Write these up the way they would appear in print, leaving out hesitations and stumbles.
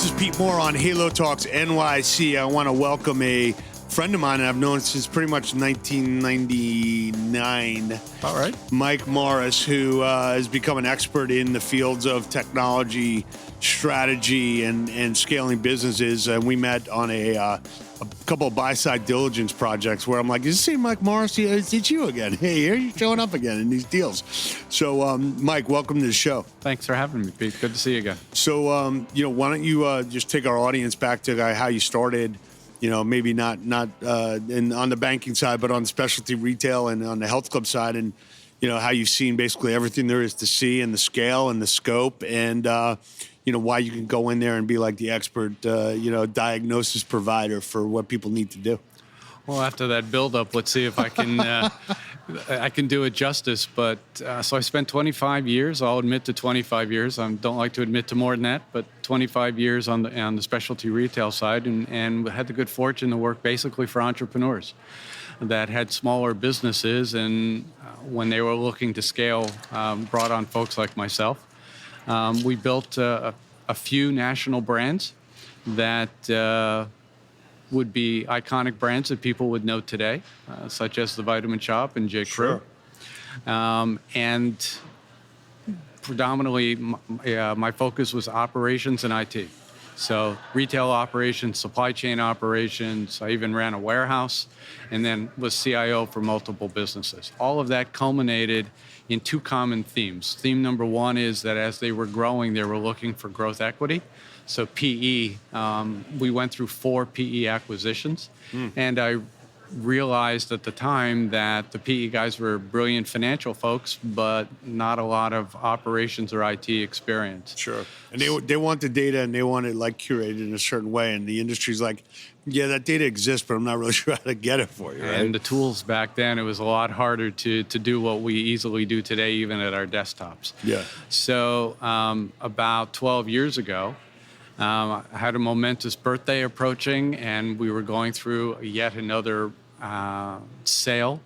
This is Pete Moore on Halo Talks NYC. I want to welcome a friend of mine I've known since pretty much 1999. All right. Mike Morris, who has become an expert in the fields of technology, strategy, and scaling businesses. And we met on a couple of buy-side diligence projects where I'm like, is this Mike Morris? Yeah, it's you again. Hey, here you're showing up again in these deals. So, Mike, welcome to the show. Thanks for having me, Pete. Good to see you again. So, why don't you just take our audience back to how you started, maybe not on the banking side, but on specialty retail and on the health club side, and, how you've seen basically everything there is to see and the scale and the scope and, why you can go in there and be like the expert, diagnosis provider for what people need to do. Well, after that build-up, let's see if I can I can do it justice. But so I spent 25 years. I'll admit to 25 years. I don't like to admit to more than that, but 25 years on the specialty retail side, and had the good fortune to work basically for entrepreneurs that had smaller businesses, and when they were looking to scale, brought on folks like myself. We built a few national brands that would be iconic brands that people would know today, such as the Vitamin Shoppe and J. Crew. Sure. And predominantly, my focus was operations and IT. So retail operations, supply chain operations. I even ran a warehouse and then was CIO for multiple businesses. All of that culminated in two common themes. Theme number one is that as they were growing, they were looking for growth equity. So PE, we went through 4 PE acquisitions, and I realized at the time that the PE guys were brilliant financial folks, but not a lot of operations or IT experience. Sure. And they want the data, and they want it like curated in a certain way, and the industry's like, yeah, that data exists, but I'm not really sure how to get it for you. Right? And the tools back then, it was a lot harder to do what we easily do today, even at our desktops. Yeah. So about 12 years ago, I had a momentous birthday approaching, and we were going through yet another sale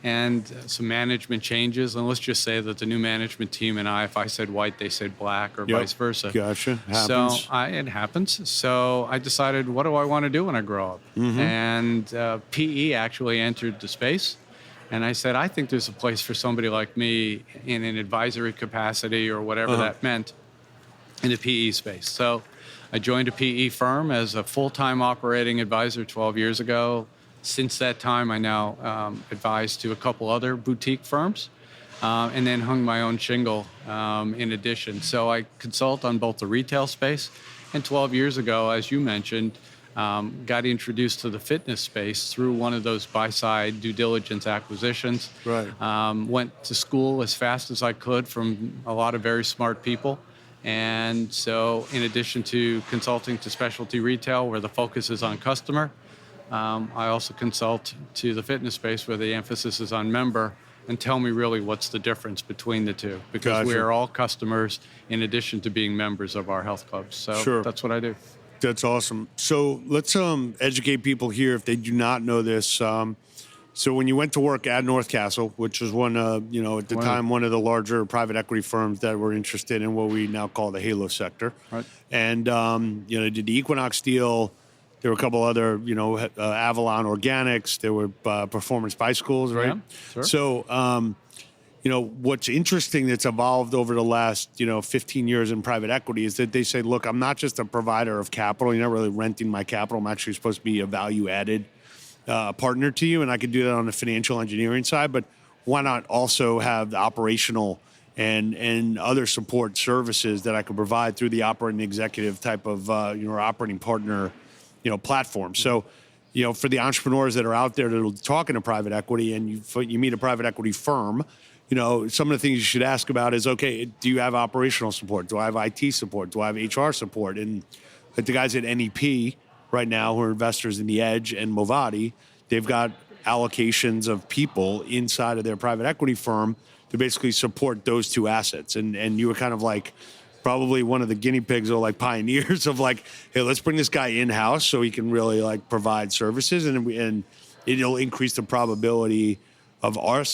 and some management changes. And let's just say that the new management team and if I said white, they said black, or vice versa. Gotcha. Happens. So it happens. So I decided, what do I want to do when I grow up? And PE actually entered the space. And I said, I think there's a place for somebody like me in an advisory capacity or whatever that meant in the PE space. So I joined a PE firm as a full-time operating advisor 12 years ago. Since that time, I now advise to a couple other boutique firms, and then hung my own shingle in addition. So I consult on both the retail space, and 12 years ago, as you mentioned, got introduced to the fitness space through one of those buy-side due diligence acquisitions. Right. Went to school as fast as I could from a lot of very smart people. And so in addition to consulting to specialty retail, where the focus is on customer, I also consult to the fitness space where the emphasis is on member, and tell me really what's the difference between the two. Because we are all customers in addition to being members of our health clubs. So that's what I do. That's awesome. So let's educate people here if they do not know this. So when you went to work at North Castle, which was one of the larger private equity firms that were interested in what we now call the Halo sector. Right. And, did the Equinox deal. There were a couple other, Avalon Organics. There were Performance Bicycles, right? Yeah, sure. So, what's interesting that's evolved over the last, 15 years in private equity is that they say, look, I'm not just a provider of capital. You're not really renting my capital. I'm actually supposed to be a value-added partner to you, and I could do that on the financial engineering side. But why not also have the operational and other support services that I could provide through the operating executive type of, operating partner platform. So, for the entrepreneurs that are out there that are talking to private equity, and you meet a private equity firm, some of the things you should ask about is, okay, do you have operational support? Do I have IT support? Do I have HR support? And like the guys at NEP right now, who are investors in the Edge and Movati, they've got allocations of people inside of their private equity firm to basically support those two assets. And you were kind of like probably one of the guinea pigs or like pioneers of like, hey, let's bring this guy in-house so he can really like provide services, and it'll increase the probability of our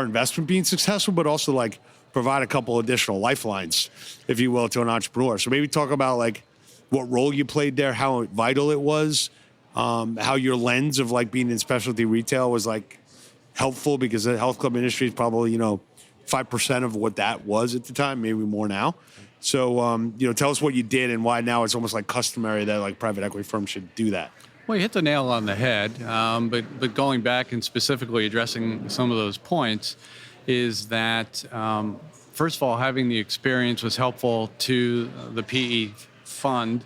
investment being successful, but also like provide a couple additional lifelines, if you will, to an entrepreneur. So maybe talk about like, what role you played there, how vital it was, how your lens of like being in specialty retail was like helpful, because the health club industry is probably, 5% of what that was at the time, maybe more now. So, tell us what you did and why now it's almost like customary that like private equity firms should do that. Well, you hit the nail on the head, but going back and specifically addressing some of those points is that, first of all, having the experience was helpful to the PE fund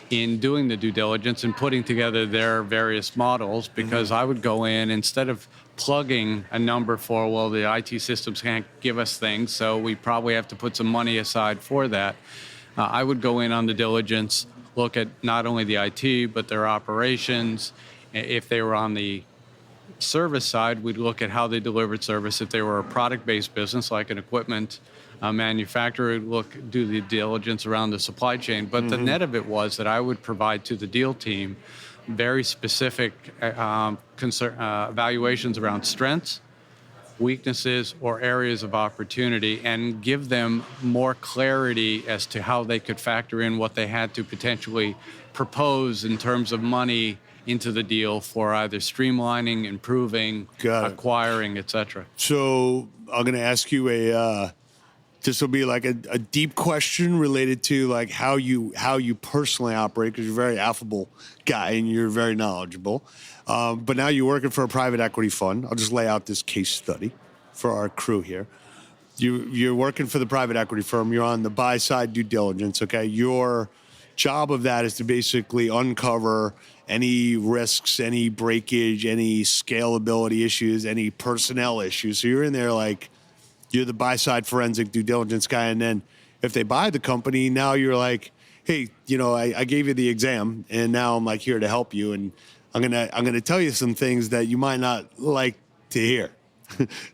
in doing the due diligence and putting together their various models, because I would go in, instead of plugging a number for, well, the IT systems can't give us things, so we probably have to put some money aside for that. I would go in on the diligence, look at not only the IT, but their operations. If they were on the service side, we'd look at how they delivered service. If they were a product-based business, like an equipment manufacturer, we'd do the diligence around the supply chain. But the net of it was that I would provide to the deal team very specific evaluations around strengths, weaknesses, or areas of opportunity, and give them more clarity as to how they could factor in what they had to potentially propose in terms of money into the deal for either streamlining, improving, acquiring, et cetera. So I'm going to ask you this will be like a deep question related to like how you personally operate, because you're a very affable guy and you're very knowledgeable. But now you're working for a private equity fund. I'll just lay out this case study for our crew here. You're working for the private equity firm. You're on the buy side due diligence. Okay, your job of that is to basically uncover any risks, any breakage, any scalability issues, any personnel issues. So you're in there like you're the buy side forensic due diligence guy, and then if they buy the company, now you're like, hey, I gave you the exam, and now I'm like here to help you, and I'm gonna tell you some things that you might not like to hear.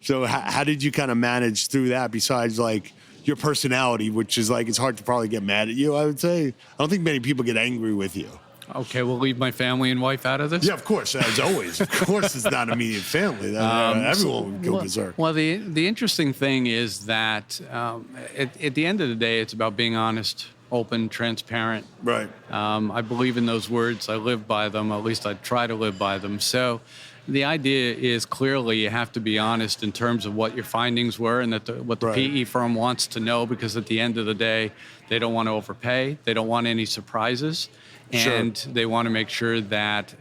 So how did you kind of manage through that, besides like your personality, which is like, it's hard to probably get mad at you, I would say. I don't think many people get angry with you. Okay, we'll leave my family and wife out of this? Yeah, of course, as always. Of course it's not immediate family. Everyone would go berserk. Well, the interesting thing is that at the end of the day, it's about being honest, open, transparent. Right. I believe in those words. I live by them. At least I try to live by them. So the idea is clearly you have to be honest in terms of what your findings were, and that what the PE firm wants to know, because at the end of the day, they don't want to overpay. They don't want any surprises. And they want to make sure that,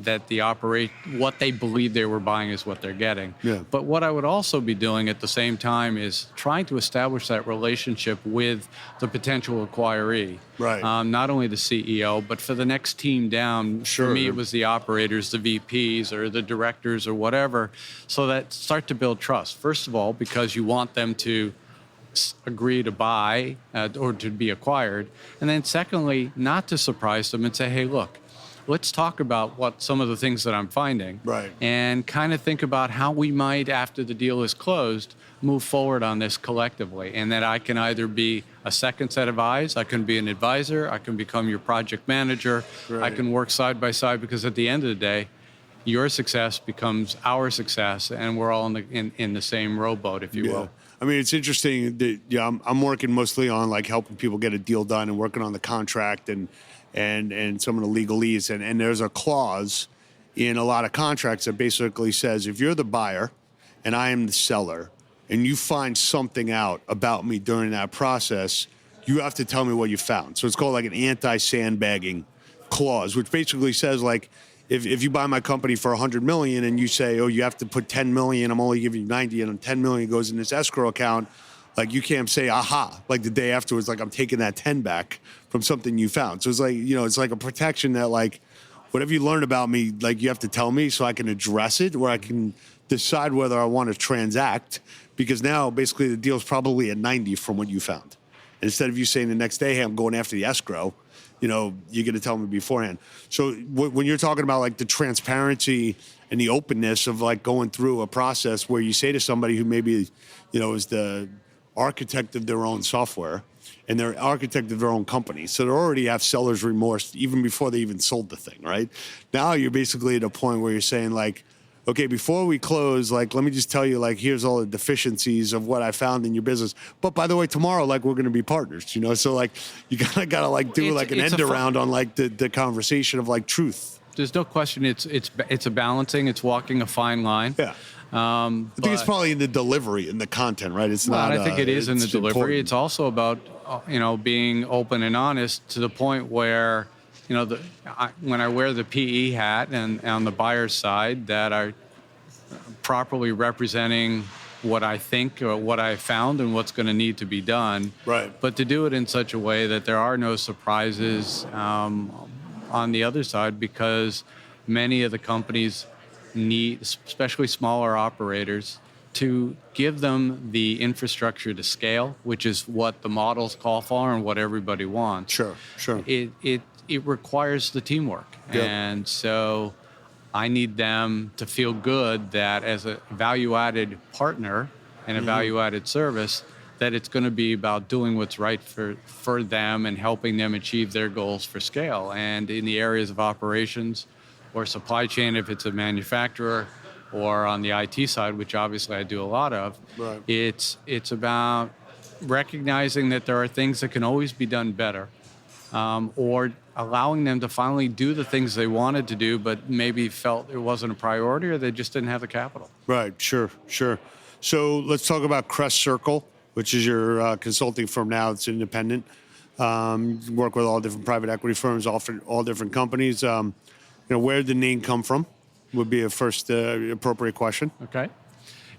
that what they believe they were buying is what they're getting. Yeah. But what I would also be doing at the same time is trying to establish that relationship with the potential acquiree. Right. Not only the CEO, but for the next team down. For me, it was the operators, the VPs, or the directors, or whatever, so that start to build trust. First of all, because you want them to agree to buy or to be acquired. And then secondly, not to surprise them and say, hey, look, let's talk about what some of the things that I'm finding. Right. And kind of think about how we might, after the deal is closed, move forward on this collectively. And that I can either be a second set of eyes, I can be an advisor, I can become your project manager, I can work side by side, because at the end of the day, your success becomes our success, and we're all in the same rowboat, if you will. I mean, it's interesting that I'm working mostly on like helping people get a deal done and working on the contract and some of the legalese. And there's a clause in a lot of contracts that basically says, if you're the buyer and I am the seller and you find something out about me during that process, you have to tell me what you found. So it's called like an anti-sandbagging clause, which basically says like, if you buy my company for $100 million and you say, oh, you have to put $10 million, I'm only giving you 90, and $10 million goes in this escrow account, like you can't say, aha, like the day afterwards, like I'm taking that 10 back from something you found. So it's like, it's like a protection that like, whatever you learn about me, like you have to tell me so I can address it, or I can decide whether I want to transact, because now basically the deal's probably at 90 from what you found. And instead of you saying the next day, hey, I'm going after the escrow, you're going to tell me beforehand. So when you're talking about like the transparency and the openness of like going through a process where you say to somebody who maybe, is the architect of their own software and they're architect of their own company, so they already have seller's remorse even before they even sold the thing, right? Now you're basically at a point where you're saying like, okay, before we close, like, let me just tell you, like, here's all the deficiencies of what I found in your business. But by the way, tomorrow, like, we're going to be partners, you know? So, like, you gotta like do like an end around on like the conversation of like truth. There's no question. It's a balancing. It's walking a fine line. Yeah. I think it's probably in the delivery and the content, right? It's not. I think it is in the delivery. Important. It's also about being open and honest to the point where when I wear the PE hat and on the buyer's side, that are properly representing what I think or what I found and what's going to need to be done. Right. But to do it in such a way that there are no surprises on the other side, because many of the companies need, especially smaller operators, to give them the infrastructure to scale, which is what the models call for and what everybody wants. Sure. It requires the teamwork. Yep. And so I need them to feel good that as a value-added partner and a value-added service, that it's going to be about doing what's right for them and helping them achieve their goals for scale. And in the areas of operations or supply chain, if it's a manufacturer, or on the IT side, which obviously I do a lot of, right. It's about recognizing that there are things that can always be done better, or allowing them to finally do the things they wanted to do, but maybe felt it wasn't a priority or they just didn't have the capital. Right, sure. So let's talk about Crest Circle, which is your consulting firm now. It's independent. You work with all different private equity firms, all different companies. Where did the name come from? Would be a first appropriate question. Okay.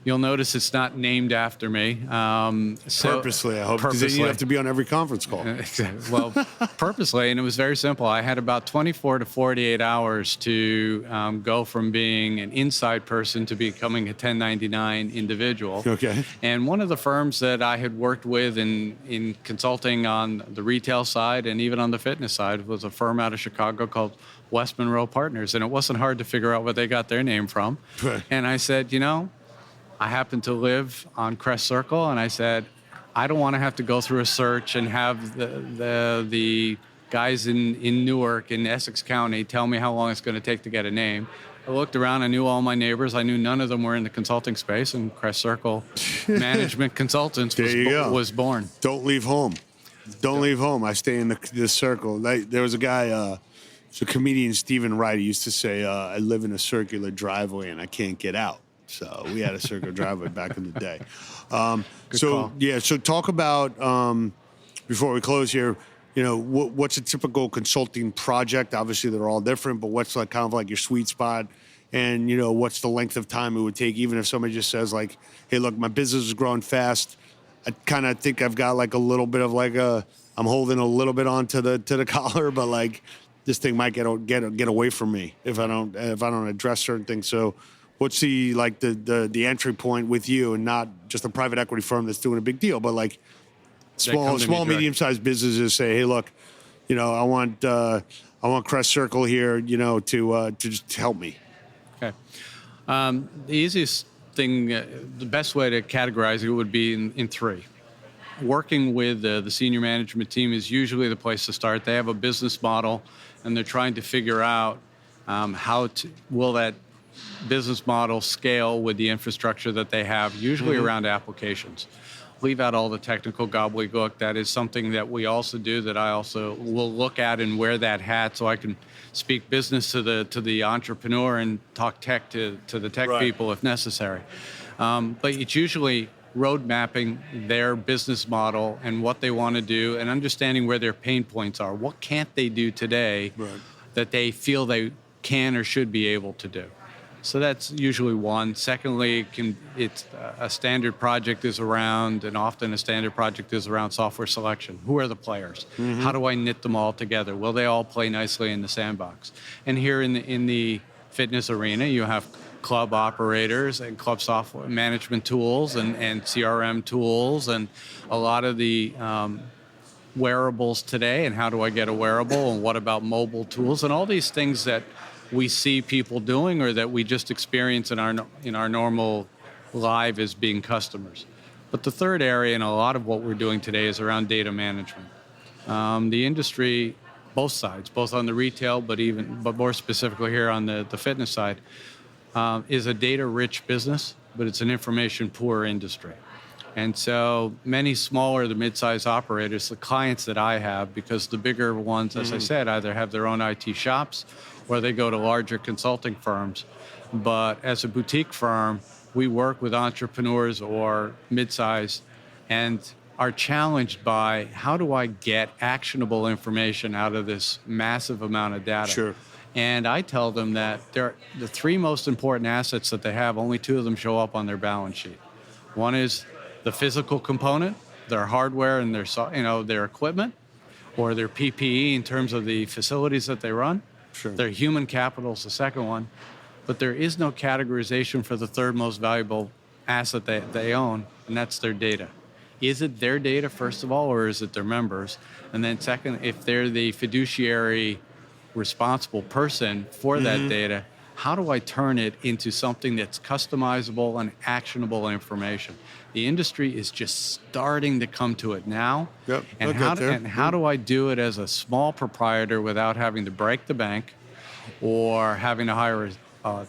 You'll notice it's not named after me. Purposely, I hope, because then you have to be on every conference call. Well, purposely, and it was very simple. I had about 24 to 48 hours to go from being an inside person to becoming a 1099 individual. Okay. And one of the firms that I had worked with in consulting on the retail side and even on the fitness side was a firm out of Chicago called West Monroe Partners. And it wasn't hard to figure out where they got their name from. Right. And I said, I happen to live on Crest Circle, and I said, I don't want to have to go through a search and have the guys in Newark in Essex County tell me how long it's going to take to get a name. I looked around, I knew all my neighbors, I knew none of them were in the consulting space, and Crest Circle Management Consultants was born. Don't leave home. Don't leave home. I stay in this circle. There was a guy, so comedian Stephen Wright, he used to say, I live in a circular driveway and I can't get out. So we had a circular driveway back in the day. So talk about, before we close here, what's a typical consulting project? Obviously, they're all different, but what's like kind of like your sweet spot? And, what's the length of time it would take, even if somebody just says like, hey, look, my business is growing fast. I kind of think I've got like a little bit of like I'm holding a little bit on to the collar, but like this thing might get away from me if I don't address certain things. So what's the entry point with you, and not just a private equity firm that's doing a big deal, but like small medium-sized businesses say, hey, look, I want Crest Circle here, to just help me. Okay. The easiest thing, the best way to categorize it would be in three. Working with the senior management team is usually the place to start. They have a business model, and they're trying to figure out will that business model scale with the infrastructure that they have, usually around applications. Leave out all the technical gobbledygook. That is something that we also do, that I also will look at and wear that hat so I can speak business to the entrepreneur and talk tech to the tech people if necessary. But it's usually road mapping their business model and what they want to do, and understanding where their pain points are. What can't they do today that they feel they can or should be able to do? So that's usually one. Secondly, it's a standard project is around, and often a standard project is around software selection. Who are the players? How do I knit them all together? Will they all play nicely in the sandbox? And here in the fitness arena, you have club operators and club software management tools and CRM tools, and a lot of the wearables today. And how do I get a wearable? And what about mobile tools? And all these things that we see people doing, or that we just experience in our normal life as being customers. But the third area, and a lot of what we're doing today, is around data management. The industry, both sides, both on the retail, but more specifically here on the fitness side, is a data-rich business, but it's an information-poor industry. And so many smaller to mid-sized operators, the clients that I have, because the bigger ones, as I said, either have their own IT shops or they go to larger consulting firms. But as a boutique firm, we work with entrepreneurs or mid-sized and are challenged by how do I get actionable information out of this massive amount of data? Sure. And I tell them that the three most important assets that they have, only two of them show up on their balance sheet. One is the physical component, their hardware and their equipment, or their PPE in terms of the facilities that they run. Sure. Their human capital is the second one. But there is no categorization for the third most valuable asset they own, and that's their data. Is it their data, first of all, or is it their members? And then second, if they're the fiduciary responsible person for that data, how do I turn it into something that's customizable and actionable information? The industry is just starting to come to it now. Yep, And how do I do it as a small proprietor without having to break the bank or having to hire a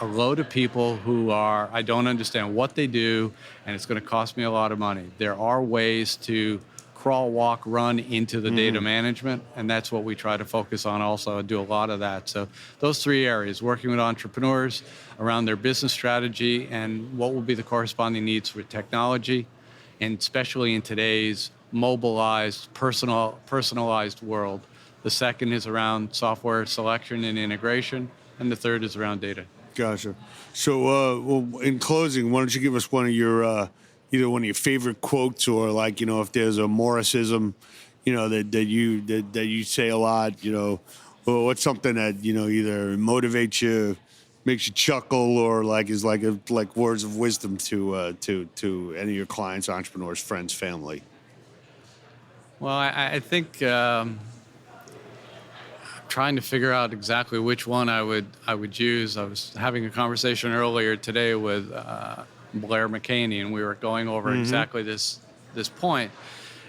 load of people who I don't understand what they do, and it's going to cost me a lot of money? There are ways to crawl, walk, run into the data management, and that's what we try to focus on also. I do a lot of that. So those three areas, working with entrepreneurs around their business strategy and what will be the corresponding needs for technology, and especially in today's mobilized, personalized world. The second is around software selection and integration, and the third is around data. Gotcha. So, well, in closing, why don't you give us one of your either one of your favorite quotes, or if there's a Morrisism, that you say a lot, or what's something that either motivates you, makes you chuckle, or is like words of wisdom to any of your clients, entrepreneurs, friends, family. Well, I think trying to figure out exactly which one I would use. I was having a conversation earlier today with Blair McCaney, and we were going over exactly this point.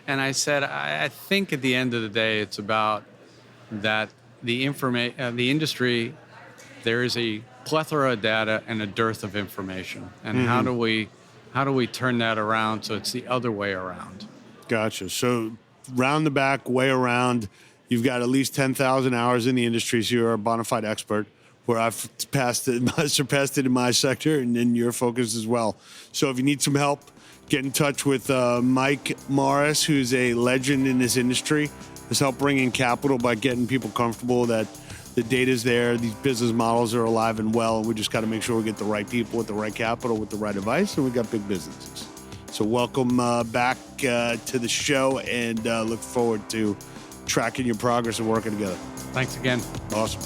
And I said, I think at the end of the day, it's about that the industry, there is a plethora of data and a dearth of information. And how do we turn that around so it's the other way around? Gotcha. So round the back, way around. You've got at least 10,000 hours in the industry, so you're a bona fide expert, where I've surpassed it in my sector, and in your focus as well. So if you need some help, get in touch with Mike Morris, who's a legend in this industry. Has helped bring in capital by getting people comfortable that the data's there, these business models are alive and well, and we just got to make sure we get the right people with the right capital, with the right advice, and we got big businesses. So welcome back to the show, and look forward to tracking your progress and working together. Thanks again. Awesome.